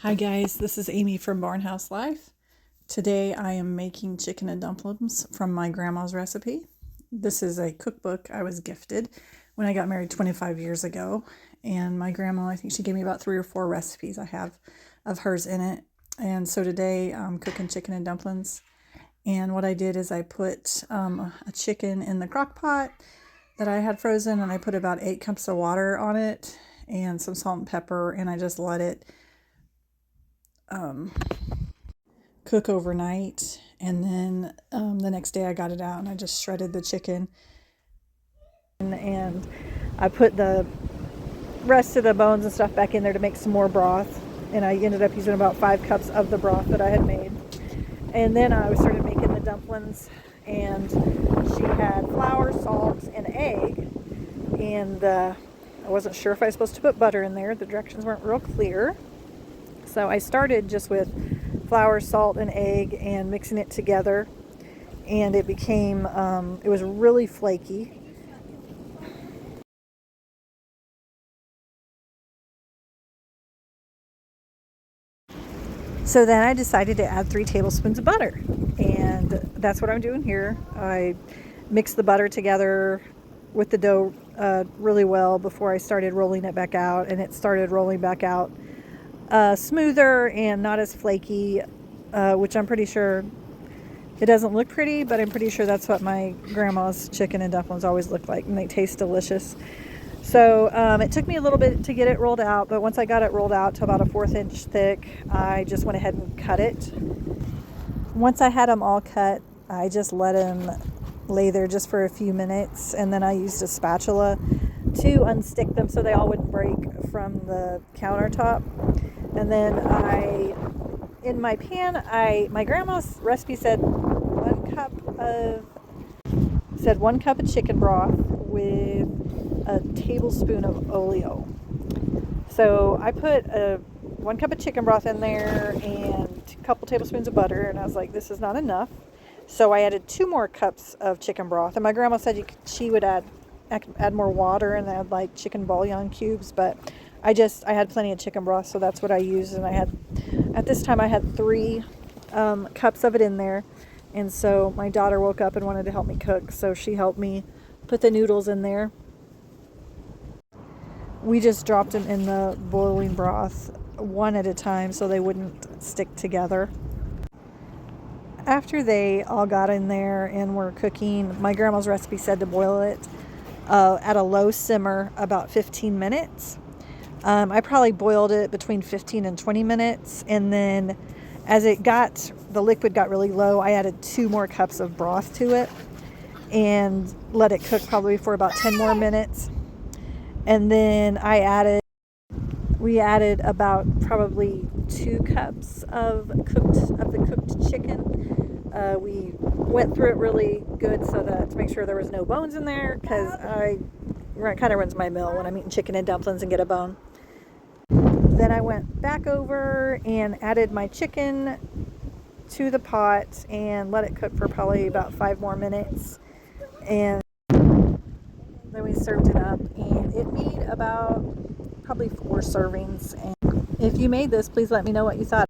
Hi guys, this is Amy from Barnhouse Life. Today I am making chicken and dumplings from my grandma's recipe. This is a cookbook I was gifted when I got married 25 years ago. And my grandma, I think she gave me about 3 or 4 recipes I have of hers in it. And so today I'm cooking chicken and dumplings. And what I did is I put a chicken in the crock pot that I had frozen, and I put about 8 cups of water on it and some salt and pepper, and I just let it cook overnight. And then the next day I got it out and I just shredded the chicken, and I put the rest of the bones and stuff back in there to make some more broth, and I ended up using about 5 cups of the broth that I had made. And then I started making the dumplings, and she had flour, salt, and egg, and I wasn't sure if I was supposed to put butter in there. The directions weren't real clear. So I started just with flour, salt, and egg and mixing it together, and it became, it was really flaky. So then I decided to add 3 tablespoons of butter, and that's what I'm doing here. I mixed the butter together with the dough really well before I started rolling it back out, and it started rolling back out smoother and not as flaky, which I'm pretty sure it doesn't look pretty, but I'm pretty sure that's what my grandma's chicken and dumplings always look like, and they taste delicious. So it took me a little bit to get it rolled out, but once I got it rolled out to about a 1/4 inch thick, I just went ahead and cut it. Once I had them all cut, I just let them lay there just for a few minutes, and then I used a spatula to unstick them so they all wouldn't break from the countertop. And then in my pan, my grandma's recipe said 1 cup of chicken broth with a tablespoon of oleo. So I put 1 cup of chicken broth in there and a couple tablespoons of butter, and I was like, this is not enough. So I added 2 more cups of chicken broth, and my grandma said she would add more water and add like chicken bouillon cubes, but I had plenty of chicken broth, so that's what I used. And at this time I had 3 cups of it in there. And so my daughter woke up and wanted to help me cook, so she helped me put the noodles in there. We just dropped them in the boiling broth one at a time so they wouldn't stick together. After they all got in there and were cooking, my grandma's recipe said to boil it at a low simmer about 15 minutes. I probably boiled it between 15 and 20 minutes, and then as the liquid got really low, I added 2 more cups of broth to it and let it cook probably for about 10 more minutes. And then we added about probably 2 cups of the cooked chicken. We went through it really good to make sure there was no bones in there, because it kind of runs my mill when I'm eating chicken and dumplings and get a bone. Then I went back over and added my chicken to the pot and let it cook for probably about 5 more minutes. And then we served it up, and it made about probably 4 servings. And if you made this, please let me know what you thought.